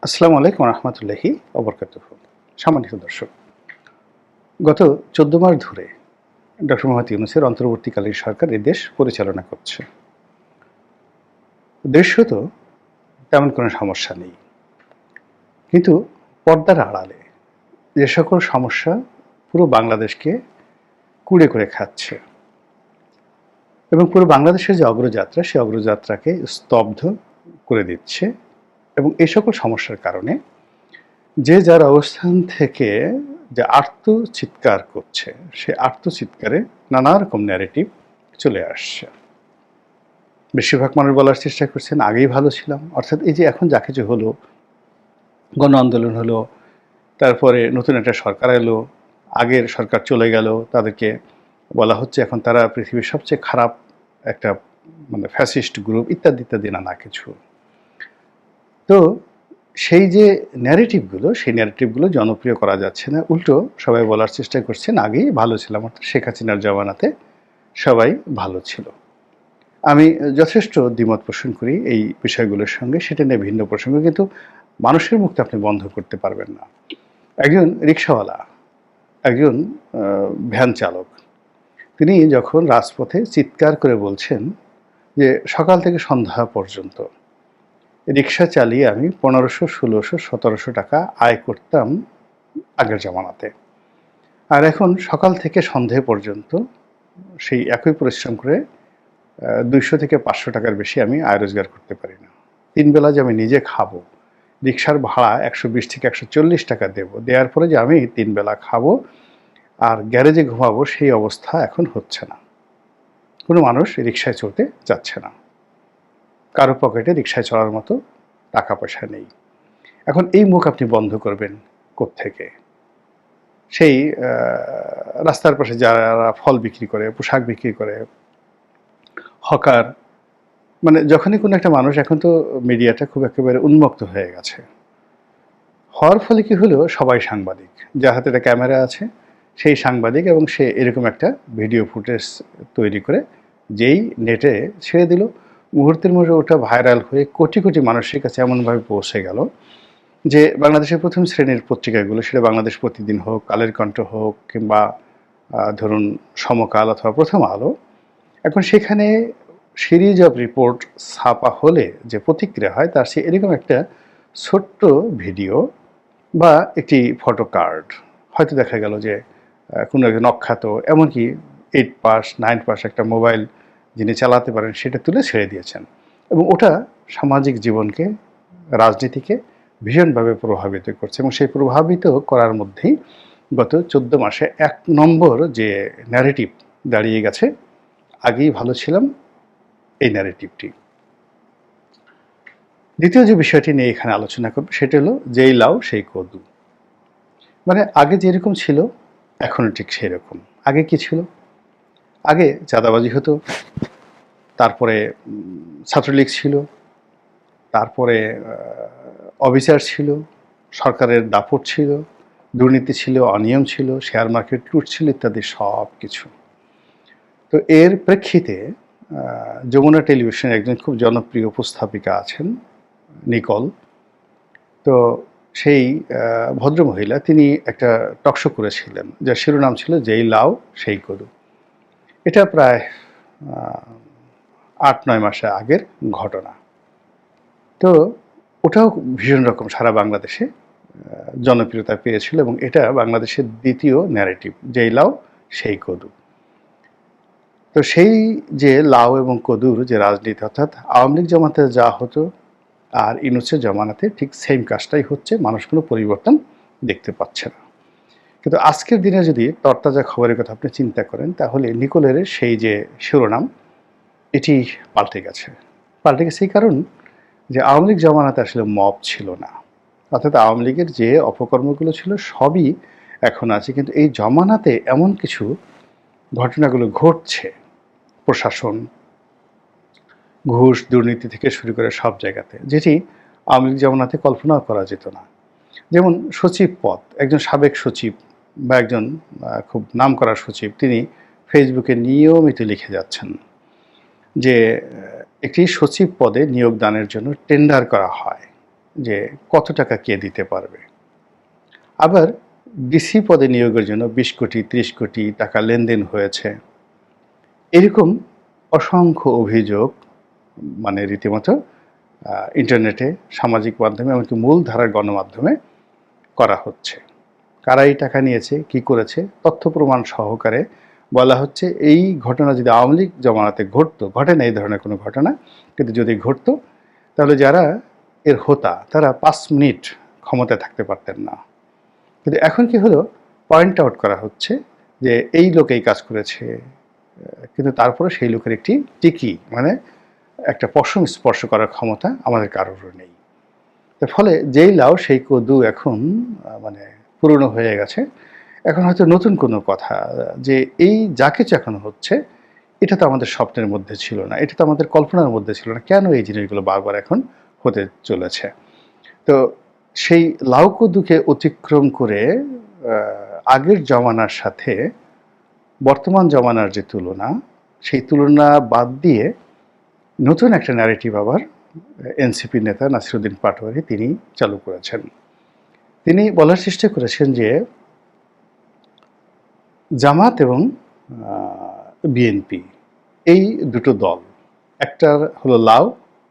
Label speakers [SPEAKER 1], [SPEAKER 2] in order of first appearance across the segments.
[SPEAKER 1] আসসালামু আলাইকুম রহমতুল্লাহি ওবরকাতুহু। সম্মানিত দর্শক, গত ১৪ মাস ধরে ডক্টর মোহাম্মদ ইউনূসের অন্তর্বর্তীকালীন সরকার এ দেশ পরিচালনা করছে। দৃশ্যত তেমন কোনো সমস্যা নেই, কিন্তু পর্দার আড়ালে যে সকল সমস্যা পুরো বাংলাদেশকে কুঁড়ে করে খাচ্ছে এবং পুরো বাংলাদেশের যে অগ্রযাত্রা, সেই অগ্রযাত্রাকে স্তব্ধ করে দিচ্ছে। এবং এই সকল সমস্যার কারণে যে যার অবস্থান থেকে যে আর্তচিৎকার করছে, সে আর্তচিৎকারে নানা রকম ন্যারেটিভ চলে আসছে। বেশিরভাগ মানুষ বলার চেষ্টা করছেন আগেই ভালো ছিলাম, অর্থাৎ এই যে এখন যা কিছু হলো, গণ আন্দোলন হলো, তারপরে নতুন একটা সরকার এলো, আগের সরকার চলে গেল, তাদেরকে বলা হচ্ছে এখন তারা পৃথিবীর সবচেয়ে খারাপ একটা ফ্যাসিস্ট গ্রুপ, ইত্যাদি ইত্যাদি নানা কিছু। তো সেই যে ন্যারেটিভগুলো, সেই ন্যারেটিভগুলো জনপ্রিয় করা যাচ্ছে না, উল্টো সবাই বলার চেষ্টা করছেন আগেই ভালো ছিলাম, অর্থাৎ শেখ হাসিনার জমানাতে সবাই ভালো ছিল। আমি যথেষ্ট দ্বিমত পোষণ করি এই বিষয়গুলোর সঙ্গে, সেটা নিয়ে ভিন্ন প্রসঙ্গ, কিন্তু মানুষের মুখটা আপনি বন্ধ করতে পারবেন না। একজন রিকশাওয়ালা, একজন ভ্যান চালক, তিনি যখন রাজপথে চিৎকার করে বলছেন যে সকাল থেকে সন্ধ্যা পর্যন্ত রিক্সা চালিয়ে আমি ১৫০০, ১৬০০, ১৭০০ টাকা আয় করতাম আগের জমানাতে, আর এখন সকাল থেকে সন্ধে পর্যন্ত সেই একই পরিশ্রম করে ২০০ থেকে ৫০০ টাকার বেশি আমি আয় রোজগার করতে পারি না। ৩ বেলা যে আমি নিজে খাবো, রিক্সার ভাড়া ১২০ থেকে ১৪০ টাকা দেব, দেওয়ার পরে যে আমি ৩ বেলা খাবো আর গ্যারেজে ঘুমাবো, সেই অবস্থা এখন হচ্ছে না। কোনো মানুষ রিক্সায় চলতে যাচ্ছে না, কারো পকেটে রিক্সায় চলার মতো টাকা পয়সা নেই। এখন এই মুখ আপনি বন্ধ করবেন কোত্থেকে? সেই রাস্তার পাশে যারা ফল বিক্রি করে, পোশাক বিক্রি করে, হকার, যখনই কোনো একটা মানুষ, এখন তো মিডিয়াটা খুব একেবারে উন্মুক্ত হয়ে গেছে, হওয়ার ফলে কি হলো, সবাই সাংবাদিক, যার হাতে একটা ক্যামেরা আছে সেই সাংবাদিক, এবং সে এরকম একটা ভিডিও ফুটেজ তৈরি করে যেই নেটে ছেড়ে দিল, মুহূর্তের মধ্যে ওটা ভাইরাল হয়ে কোটি কোটি মানুষের কাছে এমনভাবে পৌঁছে গেল যে বাংলাদেশের প্রথম শ্রেণীর পত্রিকাগুলো, সেটা বাংলাদেশ প্রতিদিন হোক, কালের কণ্ঠ হোক, কিংবা ধরুন সমকাল অথবা প্রথম আলো, এখন সেখানে সিরিজ অফ রিপোর্ট ছাপা হলে যে প্রতিক্রিয়া হয়, তার সে এরকম একটা ছোট্ট ভিডিও বা একটি ফটো কার্ড, হয়তো দেখা গেল যে কোনো একজন অখ্যাত, এমনকি 8 পাস 9 পাস একটা মোবাইল যিনি চালাতে পারেন, সেটা তুলে ছেড়ে দিয়েছেন, এবং ওটা সামাজিক জীবনকে, রাজনীতিকে ভীষণভাবে প্রভাবিত করছে। এবং সেই প্রভাবিত করার মধ্যেই গত ১৪ মাসে ১ নম্বর যে ন্যারেটিভ দাঁড়িয়ে গেছে, আগেই ভালো ছিলাম, এই ন্যারেটিভটি। দ্বিতীয় যে বিষয়টি নিয়ে এখানে আলোচনা করব, সেটা হলো যেই লাউ সেই কদু। আগে যেরকম ছিল এখনও ঠিক সেই রকম। আগে কি ছিল? আগে চাঁদাবাজি হতো, তারপরে ছাত্রলীগ ছিল, তারপরে অবিচার ছিল, সরকারের দাপট ছিল, দুর্নীতি ছিল, অনিয়ম ছিল, শেয়ার মার্কেট লুট ছিল, ইত্যাদি সব কিছু। তো এর প্রেক্ষিতে যমুনা টেলিভিশনের একজন খুব জনপ্রিয় উপস্থাপিকা আছেন, নিকল। তো সেই ভদ্রমহিলা, তিনি একটা টকশো করেছিলেন, যার শিরোনাম ছিল যেই লাউ সেই কদু। এটা প্রায় ৮-৯ মাসে আগের ঘটনা। তো ওটাও ভীষণ রকম সারা বাংলাদেশে জনপ্রিয়তা পেয়েছিল, এবং এটা বাংলাদেশের দ্বিতীয় ন্যারেটিভ, যেই লাউ সেই কদু। তো সেই যে লাউ এবং কদুর যে রাজনীতি, অর্থাৎ আওয়ামী লীগ জমাতে যা হতো আর ইউনূসের জমানাতে ঠিক সেম কাজটাই হচ্ছে, মানুষ কোনো পরিবর্তন দেখতে পাচ্ছে না। কিন্তু আজকের দিনে যদি তরতাজা খবরের কথা আপনি চিন্তা করেন, তাহলে নিকোলের সেই যে শিরোনাম, এটি পাল্টে গেছে। পাল্টে গেছে এই কারণ যে আওয়ামী লীগ জমানাতে আসলে মব ছিল না, অর্থাৎ আওয়ামী লীগের যে অপকর্মগুলো ছিল সবই এখন আছে, কিন্তু এই জমানাতে এমন কিছু ঘটনাগুলো ঘটছে, প্রশাসন, ঘুষ, দুর্নীতি থেকে শুরু করে সব জায়গাতে, যেটি আওয়ামী লীগ জমানাতে কল্পনাও করা যেত না। যেমন সচিব পদ, একজন সাবেক সচিব বা একজন খুব নামকরা সচিব, তিনি ফেসবুকে নিয়মিত লিখে যাচ্ছেন যে একটি সচিব পদে নিয়োগদানের জন্য টেন্ডার করা হয়, যে কত টাকা কে দিতে পারবে। আবার ডিসি পদে নিয়োগের জন্য 20 কোটি 30 কোটি টাকা লেনদেন হয়েছে, এরকম অসংখ্য অভিযোগ মানে রীতিমতো ইন্টারনেটে, সামাজিক মাধ্যমে, এমনকি মূলধারার গণমাধ্যমে করা হচ্ছে। কারা এই টাকা নিয়েছে, কি করেছে, তথ্য প্রমাণ সহকারে বলা হচ্ছে এই ঘটনা যদি আওয়ামী লীগ জমানাতে ঘটতো, ঘটে না এই ধরনের কোনো ঘটনা, কিন্তু যদি ঘটতো তাহলে যারা এর হোতা তারা 5 মিনিট ক্ষমতায় থাকতে পারতেন না। কিন্তু এখন কি হলো, পয়েন্ট আউট করা হচ্ছে যে এই লোক এই কাজ করেছে, কিন্তু তারপরে সেই লোকের একটি টিকি মানে একটা পশম স্পর্শ করার ক্ষমতা আমাদের কারোর নেই। এর ফলে যেই লাউ সেই কদু এখন মানে পুরনো হয়ে গেছে। এখন হয়তো নতুন কোনো কথা, যে এই যা কিছু এখন হচ্ছে এটা তো আমাদের স্বপ্নের মধ্যে ছিল না, এটা তো আমাদের কল্পনার মধ্যে ছিল না, কেন এই জিনিসগুলো বারবার এখন হতে চলেছে। তো সেই লাউ কদুকে অতিক্রম করে আগের জমানার সাথে বর্তমান জমানার যে তুলনা, সেই তুলনা বাদ দিয়ে নতুন একটা ন্যারেটিভ আবার এনসিপির নেতা নাসিরুদ্দিন পাটোয়ারি তিনি চালু করেছেন। তিনি বলার চেষ্টা করেছেন যে জামাত এবং বিএনপি এই দুটো দল, একটা হলো লাউ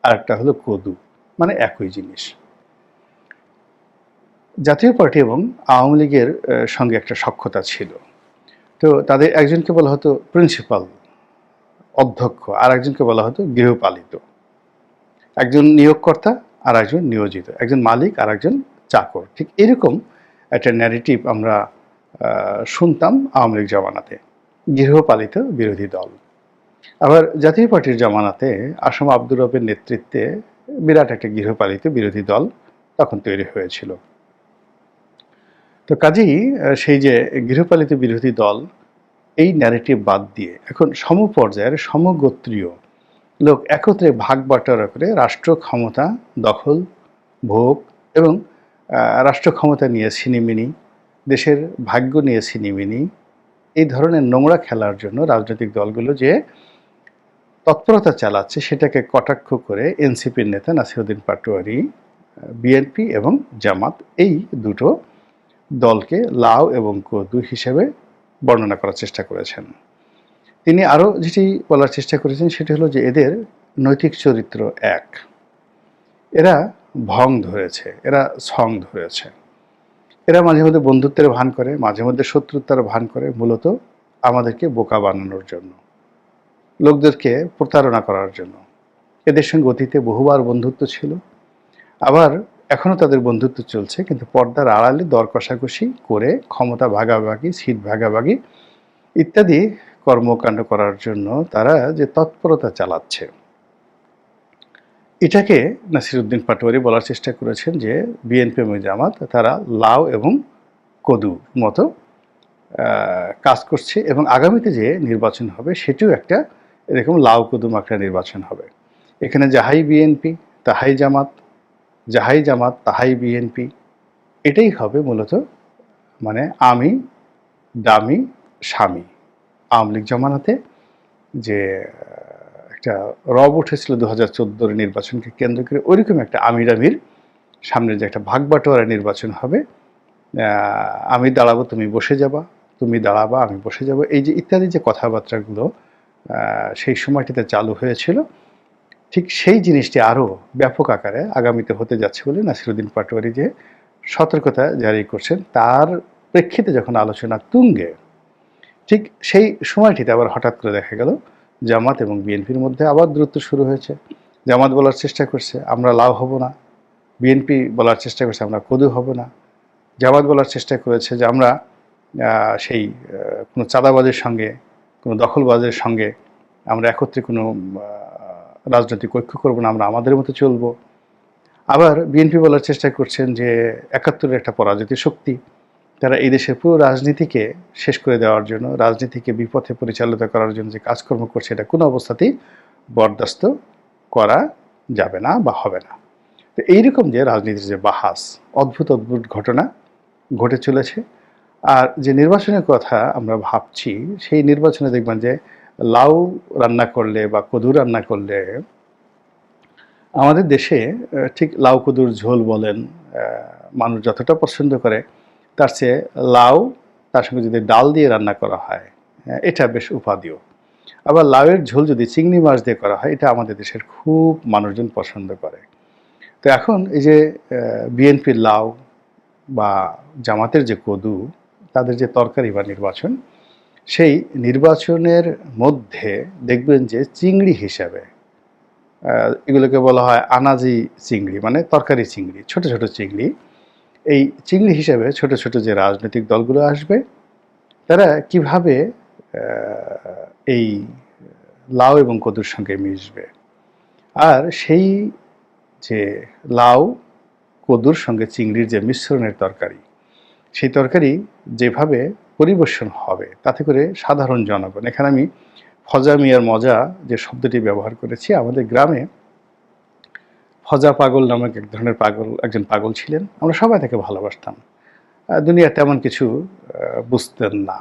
[SPEAKER 1] আর একটা হলো কদু, মানে একই জিনিস। জাতীয় পার্টি এবং আওয়ামী লীগের সঙ্গে একটা সখ্যতা ছিল, তো তাদের একজনকে বলা হতো প্রিন্সিপাল অধ্যক্ষ, আর একজনকে বলা হতো গৃহপালিত। একজন নিয়োগকর্তা আর একজন নিয়োজিত, একজন মালিক আর একজন চাকর। ঠিক এরকম একটা ন্যারেটিভ আমরা শুনতাম আওয়ামী লীগ জমানাতে, গৃহপালিত বিরোধী দল। আবার জাতীয় পার্টির জমানাতে আসম আব্দুর রবের নেতৃত্বে বিরাট একটা গৃহপালিত বিরোধী দল তখন তৈরি হয়েছিল। তো কাজেই সেই যে গৃহপালিত বিরোধী দল, এই ন্যারেটিভ বাদ দিয়ে এখন সমপর্যায়ের সমগোত্রীয় লোক একত্রে ভাগ বাটোয়ারা করে রাষ্ট্র ক্ষমতা দখল, ভোগ এবং রাষ্ট্র ক্ষমতা নিয়ে ছিনিমিনি, দেশের ভাগ্য নিয়ে ছিনিমিনি, এই ধরনের নোংরা খেলার জন্য রাজনৈতিক দলগুলো যে তৎপরতা চালাচ্ছে সেটাকে কটাক্ষ করে এনসিপির নেতা নাসিরুদ্দিন পাটোয়ারি বিএনপি এবং জামাত এই দুটো দলকে লাউ এবং কদু হিসেবে বর্ণনা করার চেষ্টা করেছেন। তিনি আরও যেটি বলার চেষ্টা করেছেন সেটি হলো যে এদের নৈতিক চরিত্র এক, এরা ভং ধরেছে, এরা ছং ধরেছে, এরা মাঝে মধ্যে বন্ধুত্বের ভান করে, মাঝে মধ্যে শত্রুতার ভান করে, মূলত আমাদেরকে বোকা বানানোর জন্য, লোকদেরকে প্রতারণা করার জন্য। এদের সঙ্গে অতীতে বহুবার বন্ধুত্ব ছিল, আবার এখনও তাদের বন্ধুত্ব চলছে, কিন্তু পর্দার আড়ালে দর কষাকষি করে ক্ষমতা ভাগাভাগি, সিট ভাগাভাগি ইত্যাদি কর্মকাণ্ড করার জন্য তারা যে তৎপরতা চালাচ্ছে, এটাকে নাসিরুদ্দিন পাটোয়ারি বলার চেষ্টা করেছেন যে বিএনপি এবং জামাত তারা লাউ এবং কদু মতো কাজ করছে, এবং আগামীতে যে নির্বাচন হবে সেটিও একটা এরকম লাউ কদু মাখা নির্বাচন হবে। এখানে যাহাই বিএনপি তাহাই জামাত, যাহাই জামাত তাহাই বিএনপি, এটাই হবে মূলত মানে আমি দামি স্বামী। আওয়ামী লীগ জমানাতে যে একটা রব উঠেছিল 2014 নির্বাচনকে কেন্দ্র করে, ওইরকম একটা আমির আমির সামনে যে একটা ভাগ বাটোয়ারা নির্বাচন হবে, আমি দাঁড়াবো তুমি বসে যাবা, তুমি দাঁড়াবা আমি বসে যাব, এই যে ইত্যাদি যে কথাবার্তাগুলো সেই সময়টিতে চালু হয়েছিল, ঠিক সেই জিনিসটি আরও ব্যাপক আকারে আগামীতে হতে যাচ্ছে বলে নাসিরুদ্দিন পাটোয়ারি যে সতর্কতা জারি করছেন, তার প্রেক্ষিতে যখন আলোচনা তুঙ্গে, ঠিক সেই সময়টিতে আবার হঠাৎ করে দেখা গেল জামাত এবং বিএনপির মধ্যে আবার দূরত্ব শুরু হয়েছে। জামাত বলার চেষ্টা করছে আমরা লাভ হব না, বিএনপি বলার চেষ্টা করছে আমরা কদু হব না, জামাত বলার চেষ্টা করেছে যে আমরা সেই কোনো চাঁদাবাজের সঙ্গে, কোনো দখলবাজের সঙ্গে আমরা একত্রে কোনো রাজনৈতিক ঐক্য করবো না, আমরা আমাদের মতো চলবো। আবার বিএনপি বলার চেষ্টা করছেন যে ৭১-এর একটা পরাজিত শক্তি, তারা এই দেশের পুরো রাজনীতিকে শেষ করে দেওয়ার জন্য, রাজনীতিকে বিপথে পরিচালিত করার জন্য যে কাজকর্ম করছে এটা কোনো অবস্থাতেই বরদাস্ত করা যাবে না বা হবে না। তো এইরকম যে রাজনীতির যে বাহাস, অদ্ভুত অদ্ভুত ঘটনা ঘটে চলেছে। আর যে নির্বাচনের কথা আমরা ভাবছি, সেই নির্বাচনে দেখবেন যে লাউ রান্না করলে বা কদু রান্না করলে আমাদের দেশে ঠিক লাউ কদুর ঝোল বলেন, মানুষ যতটা পছন্দ করে তার চেয়ে লাউ তার সঙ্গে যদি ডাল দিয়ে রান্না করা হয়, এটা বেশ উপাদেয়। আবার লাউয়ের ঝোল যদি চিংড়ি মাছ দিয়ে করা হয়, এটা আমাদের দেশের খুব মানুষজন পছন্দ করে। তো এখন এই যে বিএনপির লাউ বা জামাতের যে কদু, তাদের যে তরকারি বা নির্বাচন, সেই নির্বাচনের মধ্যে দেখবেন যে চিংড়ি হিসাবে এগুলোকে বলা হয় আনাজি চিংড়ি, মানে তরকারি চিংড়ি, ছোট ছোট চিংড়ি। এই চিংড়ি হিসেবে ছোট ছোট যে রাজনৈতিক দলগুলো আসবে, তারা কিভাবে এই লাউ এবং কদুর সঙ্গে মিশবে, আর সেই যে লাউ কদুর সঙ্গে চিংড়ির যে মিশ্রণের তরকারি, সেই তরকারি যেভাবে পরিবেশন হবে, তাতে করে সাধারণ জনগণ, এখানে আমি ফজা মিয়ার মজা যে শব্দটি ব্যবহার করেছি, আমাদের গ্রামে ফজা পাগল নামক এক ধরনের একজন পাগল ছিলেন। আমরা সবাই তাকে ভালোবাসতাম। দুনিয়া তেমন কিছু বুঝতেন না।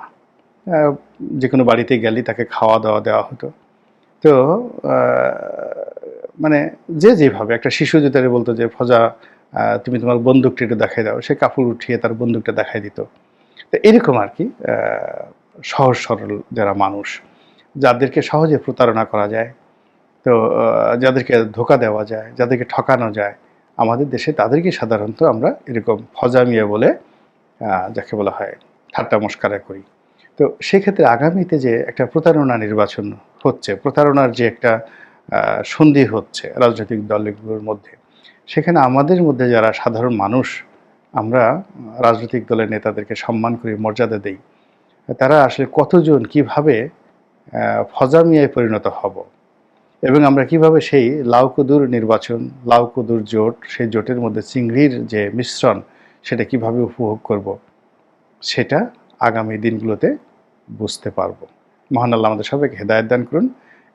[SPEAKER 1] যে কোনো বাড়িতে গেলেই তাকে খাওয়া দাওয়া দেওয়া হতো। তো মানে যে যেভাবে, একটা শিশু যদি তাকে বলতো যে ফজা, তুমি তোমার বন্দুকটা একটু দেখাই দাও, সে কাপড় উঠিয়ে তার বন্দুকটা দেখাই দিত। তো এরকম আর কি, সহজ সরল যারা মানুষ, যাদেরকে সহজে প্রতারণা করা যায়, তো যাদেরকে ধোকা দেওয়া যায়, যাদেরকে ঠকানো যায়, আমাদের দেশে তাদেরকে সাধারণত আমরা এরকম ফজা মিয়া বলে, যাকে বলা হয়, ঠাট্টা মশকারা করি। তো সেক্ষেত্রে আগামীতে যে একটা প্রতারণা নির্বাচন হচ্ছে, প্রতারণার যে একটা সন্ধি হচ্ছে রাজনৈতিক দলগুলোর মধ্যে, সেখানে আমাদের মধ্যে যারা সাধারণ মানুষ, আমরা রাজনৈতিক দলের নেতাদেরকে সম্মান করি, মর্যাদা দেই, তারা আসলে কতজন কিভাবে ফজা মিয়ায় পরিণত হব, এবং আমরা কিভাবে সেই লাউ কদুর নির্বাচন, লাউ কদুর জোট, সেই জোটের মধ্যে চিংড়ির যে মিশ্রণ, সেটা কিভাবে উপভোগ করব, সেটা আগামী দিনগুলোতে বুঝতে পারব। মহান আল্লাহ আমাদের সবাইকে হেদায়েত দান করুন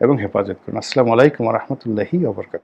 [SPEAKER 1] এবং হেফাজত করুন। আসসালামু আলাইকুম ওয়া রাহমাতুল্লাহি ওয়া বারাকাতুহু।